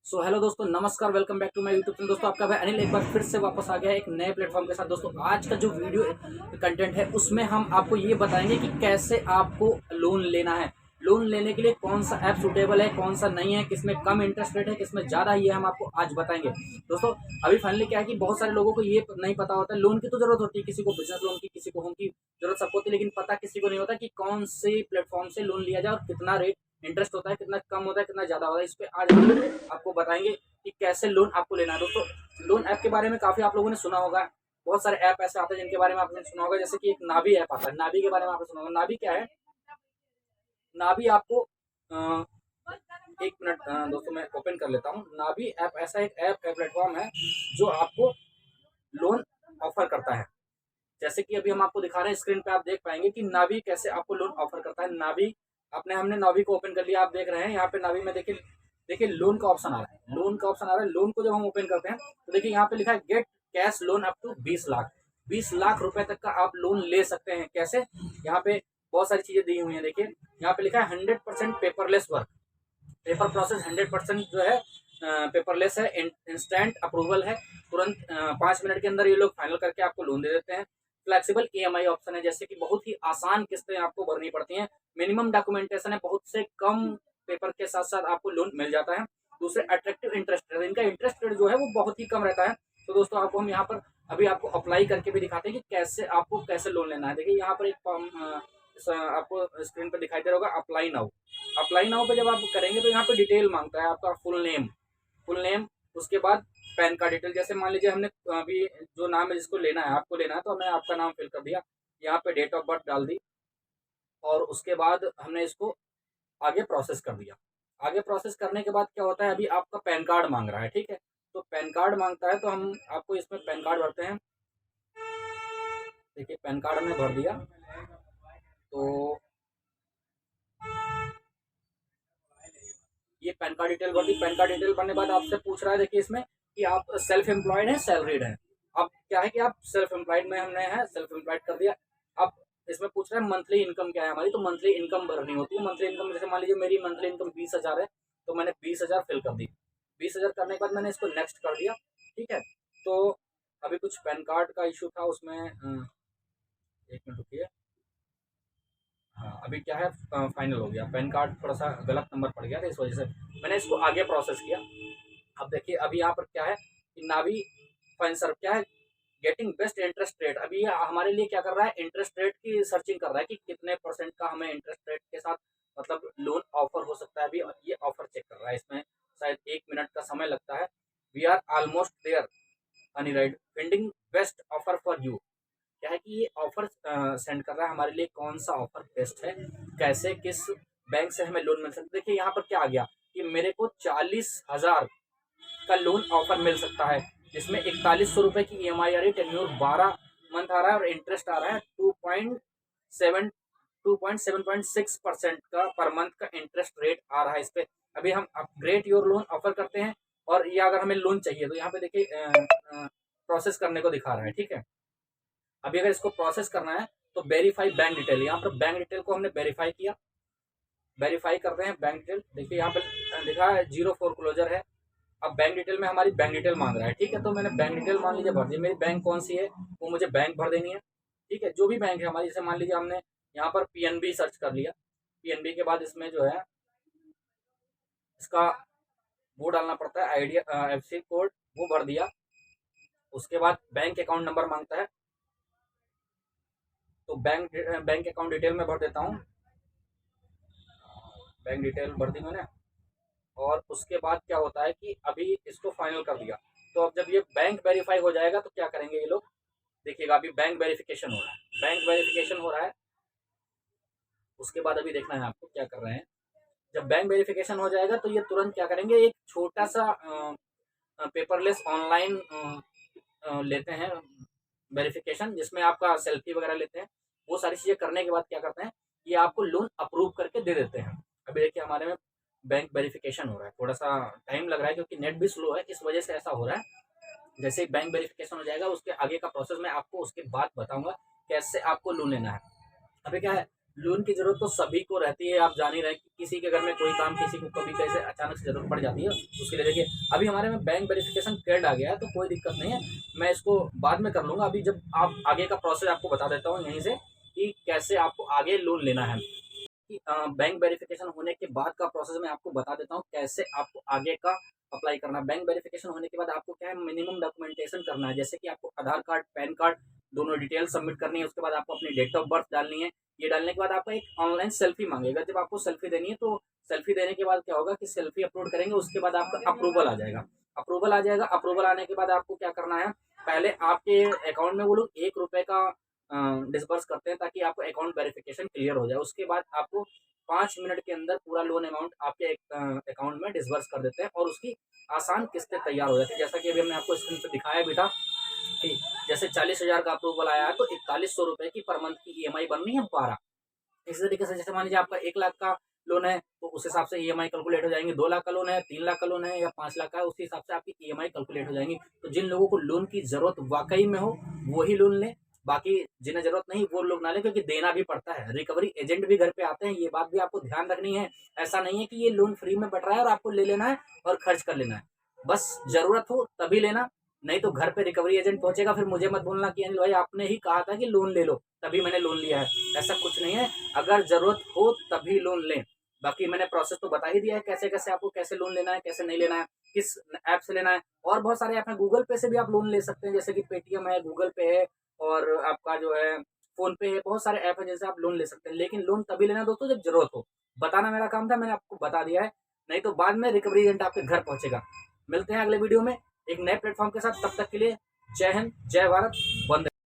सो hello दोस्तों, नमस्कार। Welcome back to my YouTube channel. दोस्तों, आपका भाई अनिल एक बार फिर से वापस आ गया है एक नए प्लेटफॉर्म के साथ। दोस्तों, आज का जो वीडियो कंटेंट है उसमें हम आपको ये बताएंगे कि कैसे आपको लोन लेना है। लोन लेने के लिए कौन सा ऐप सूटेबल है, कौन सा नहीं है, किसमें कम इंटरेस्ट रेट है, किसमें ज़्यादा है, ये हम आपको आज बताएंगे। दोस्तों, अभी फाइनली क्या है कि बहुत सारे लोगों को ये नहीं पता होता है। लोन की तो जरूरत होती है, किसी को बिजनेस लोन की, किसी को होम की जरूरत सबको होती है, लेकिन पता किसी को नहीं होता कि कौन से प्लेटफॉर्म से लोन लिया जाए और कितना रेट इंटरेस्ट होता है, कितना कम होता है, कितना ज़्यादा होता है। इस पे आज हम आपको बताएंगे कि कैसे लोन आपको लेना है। दोस्तों, लोन ऐप के बारे में काफ़ी आप लोगों ने सुना होगा। बहुत सारे ऐप ऐसे आते हैं जिनके बारे में आपने सुना होगा, जैसे कि एक नावी ऐप आता है। नावी के बारे में आपने सुना होगा। नावी क्या है? नावी आपको एक मिनट दोस्तों, मैं ओपन कर लेता हूँ। नावी ऐप ऐसा एक ऐप है, प्लेटफॉर्म है जो आपको लोन ऑफर करता है। जैसे कि अभी हम आपको दिखा रहे हैं, स्क्रीन पे आप देख पाएंगे कि नावी कैसे आपको लोन ऑफर करता है। नावी हमने नावी को ओपन कर लिया। आप देख रहे हैं यहाँ पे नावी में, देखिए देखिए लोन का ऑप्शन आ रहा है। लोन का ऑप्शन आ रहा है। लोन को जब हम ओपन करते हैं तो देखिए यहाँ पे लिखा है get cash loan up to 20 lakh. 20 lakh रुपए तक का आप लोन ले सकते हैं। कैसे? यहाँ पे बहुत सारी चीजें दी हुई हैं। देखिए यहाँ पे लिखा है 100% पेपरलेस वर्क। पेपर प्रोसेस 100% जो है पेपरलेस है। इंस्टेंट अप्रूवल है। तुरंत 5 मिनट के अंदर ये लोग फाइनल करके आपको लोन दे देते हैं। फ्लेक्सिबल ईएमआई ऑप्शन है, जैसे कि बहुत ही आसान किस्तें आपको भरनी पड़ती हैं। मिनिमम डॉक्यूमेंटेशन है, बहुत से कम पेपर के साथ साथ आपको लोन मिल जाता है। दूसरे अट्रैक्टिव इंटरेस्ट रेट, इनका इंटरेस्ट रेट जो है वो बहुत ही कम रहता है। तो दोस्तों, आपको हम यहाँ पर अभी आपको अप्लाई करके भी दिखाते हैं कि कैसे आपको कैसे लोन लेना है। देखिए यहाँ पर एक आपको स्क्रीन पर दिखाई दे रहा होगा, अप्लाई नाउ। अप्लाई नाउ पे जब आप करेंगे तो यहाँ पे डिटेल मांगता है, आपका फुल नेम, उसके बाद पैन कार्ड डिटेल। जैसे मान लीजिए हमने अभी जो नाम है जिसको लेना है, आपको लेना है, तो हमने आपका नाम फिल कर दिया, यहाँ पे डेट ऑफ बर्थ डाल दी, और उसके बाद हमने इसको आगे प्रोसेस कर दिया। आगे प्रोसेस करने के बाद क्या होता है, अभी आपका पैन कार्ड मांग रहा है। ठीक है, तो पैन कार्ड मांगता है तो हम आपको इसमें पैन कार्ड भरते हैं। देखिए पैन कार्ड हमने भर दिया। तो ये पैन कार्ड डिटेल भर दी। पैन कार्ड डिटेल भरने के बाद आपसे पूछ रहा है, देखिए इसमें, कि आप सेल्फ एम्प्लॉयड है, सैलरीड है। अब क्या है कि आप सेल्फ एम्प्लॉयड में हमने है, सेल्फ एम्प्लॉयड कर दिया। अब इसमें पूछ रहा है मंथली इनकम क्या है हमारी, तो मंथली इनकम भरनी होती है। मंथली इनकम, जैसे मान लीजिए मेरी मंथली इनकम 20,000 है, तो मैंने 20,000 फिल कर दी। 20,000 करने के बाद मैंने इसको नेक्स्ट कर दिया। ठीक है, तो अभी कुछ पैन कार्ड का इशू था उसमें, एक मिनट रुकिए। हाँ, अभी क्या है, फाइनल हो गया। पैन कार्ड थोड़ा सा गलत नंबर पड़ गया था, इस वजह से मैंने इसको आगे प्रोसेस किया। अब देखिए अभी यहाँ पर क्या है कि नावी फाइनेंसर क्या है, गेटिंग बेस्ट इंटरेस्ट रेट। अभी ये हमारे लिए क्या कर रहा है, इंटरेस्ट रेट की सर्चिंग कर रहा है कि कितने परसेंट का हमें इंटरेस्ट रेट के साथ मतलब लोन ऑफर हो सकता है। अभी ये ऑफर चेक कर रहा है। इसमें शायद 1 मिनट का समय लगता है। वी आर ऑलमोस्ट देयर अनिराइड finding best offer for you. क्या है कि ये ऑफर सेंड कर रहा है हमारे लिए, कौन सा ऑफर बेस्ट है, कैसे किस बैंक से हमें लोन मिल सकता है। देखिए यहाँ पर क्या आ गया कि मेरे को 40,000 का लोन ऑफर मिल सकता है, जिसमें 4100 रुपए की ईएमआई आ रही है, टेन्योर 12 मंथ आ रहा है, और इंटरेस्ट आ रहा है 2.6% का पर मंथ का इंटरेस्ट रेट आ रहा है इस पे। अभी हम अपग्रेड योर लोन ऑफर करते हैं, और ये अगर हमें लोन चाहिए तो यहाँ पे देखिए प्रोसेस करने को दिखा रहा है। ठीक है, अभी अगर इसको प्रोसेस करना है तो वेरीफाई बैंक डिटेल, यहाँ पर बैंक डिटेल को हमने वेरीफाई किया। वेरीफाई कर रहे हैं बैंक डिटेल। देखिए यहाँ पर लिखा है 0 क्लोजर है। अब बैंक डिटेल में हमारी बैंक डिटेल मांग रहा है। ठीक है, तो मैंने बैंक डिटेल मान लीजिए भर दी। मेरी बैंक कौन सी है, वो मुझे बैंक भर देनी है। ठीक है, जो भी बैंक है हमारी, जैसे मान लीजिए हमने यहाँ पर पीएनबी सर्च कर लिया। पीएनबी के बाद इसमें जो है इसका वो डालना पड़ता है, आइडिया एफसी कोड, वो भर दिया। उसके बाद बैंक अकाउंट नंबर मांगता है, तो बैंक अकाउंट डिटेल में भर देता हूँ। बैंक डिटेल भर दी मैंने, और उसके बाद क्या होता है कि अभी इसको फाइनल कर दिया। तो अब जब ये बैंक वेरीफाई हो जाएगा तो क्या करेंगे ये लोग, देखिएगा अभी बैंक वेरिफिकेशन हो रहा है। बैंक वेरिफिकेशन हो रहा है, उसके बाद अभी देखना है आपको क्या कर रहे हैं। जब बैंक वेरिफिकेशन हो जाएगा तो ये तुरंत क्या करेंगे, एक छोटा सा पेपरलेस ऑनलाइन लेते हैं वेरिफिकेशन, जिसमें आपका सेल्फी वगैरह लेते हैं। वो सारी चीज़ें करने के बाद क्या करते हैं, ये आपको लोन अप्रूव करके दे देते हैं। अभी देखिए हमारे में बैंक वेरिफिकेशन हो रहा है, थोड़ा सा टाइम लग रहा है क्योंकि नेट भी स्लो है, इस वजह से ऐसा हो रहा है। जैसे ही बैंक वेरिफिकेशन हो जाएगा उसके आगे का प्रोसेस मैं आपको उसके बाद बताऊंगा कैसे आपको लोन लेना है। अभी क्या है, लोन की ज़रूरत तो सभी को रहती है, आप जान ही रहे हैं कि किसी के घर में कोई काम, किसी को कभी कैसे अचानक से ज़रूरत पड़ जाती है, उसके लिए देखिए अभी हमारे में बैंक वेरिफिकेशन पेड आ गया है, तो कोई दिक्कत नहीं है, मैं इसको बाद में कर लूँगा। अभी जब आप आगे का प्रोसेस आपको बता देता हूँ यहीं से कि कैसे आपको आगे लोन लेना है। कि बैंक वेरिफिकेशन होने के बाद का प्रोसेस मैं आपको बता देता हूँ कैसे आपको आगे का अप्लाई करना है। बैंक वेरिफिकेशन होने के बाद आपको क्या है, मिनिमम डॉक्यूमेंटेशन करना है, जैसे कि आपको आधार कार्ड, पैन कार्ड दोनों डिटेल सबमिट करनी है। उसके बाद आपको अपनी डेट ऑफ बर्थ डालनी है। ये डालने के बाद आपका एक ऑनलाइन सेल्फी मांगेगा। जब आपको सेल्फी देनी है तो सेल्फी देने के बाद क्या होगा कि सेल्फी अपलोड करेंगे, उसके बाद आपका अप्रूवल आ जाएगा। अप्रूवल आ जाएगा, अप्रूवल आने के बाद आपको क्या करना है, पहले आपके अकाउंट में वो लोग ₹1 का डिसबर्स करते हैं ताकि आपको अकाउंट वेरिफिकेशन क्लियर हो जाए। उसके बाद आपको 5 मिनट के अंदर पूरा लोन अमाउंट आपके अकाउंट में डिसबर्स कर देते हैं और उसकी आसान किस्तें तैयार हो जाती है। जैसा कि अभी हमने आपको स्क्रीन पे दिखाया भी था कि जैसे 40,000 का अप्रूवल आया है तो ₹4100 की पर मंथ की ईएमआई बन रही है 12। इसी तरीके से जैसे मान लीजिए आपका 1 लाख का लोन है तो उस हिसाब से ईएमआई कैलकुलेट हो जाएंगे। 2 लाख का लोन है, 3 लाख का लोन है या 5 लाख का है, उसी हिसाब से आपकी ईएमआई कैलकुलेट हो जाएंगी। तो जिन लोगों को लोन की जरूरत वाकई में हो वही लोन लें, बाकी जिन्हें जरूरत नहीं वो लोग ना लें, क्योंकि देना भी पड़ता है। रिकवरी एजेंट भी घर पे आते हैं, ये बात भी आपको ध्यान रखनी है। ऐसा नहीं है कि ये लोन फ्री में बट रहा है और आपको ले लेना है और खर्च कर लेना है। बस जरूरत हो तभी लेना, नहीं तो घर पे रिकवरी एजेंट पहुंचेगा फिर मुझे मत बोलना कि अनिल भाई आपने ही कहा था कि लोन ले लो तभी मैंने लोन लिया है। ऐसा कुछ नहीं है, अगर जरूरत हो तभी लोन लें। बाकी मैंने प्रोसेस तो बता ही दिया है कैसे कैसे आपको कैसे लोन लेना है, कैसे नहीं लेना है, किस ऐप से लेना है। और बहुत सारे ऐप हैं, गूगल पे से भी आप लोन ले सकते हैं, जैसे कि पेटीएम है, गूगल पे है और आपका जो है फोन पे है। बहुत सारे ऐप है जिनसे आप लोन ले सकते हैं, लेकिन लोन तभी लेना दोस्तों जब जरूरत हो। बताना मेरा काम था, मैंने आपको बता दिया है, नहीं तो बाद में रिकवरी एजेंट आपके घर पहुंचेगा। मिलते हैं अगले वीडियो में एक नए प्लेटफॉर्म के साथ, तब तक के लिए जय हिंद, जय भारत, वंदे।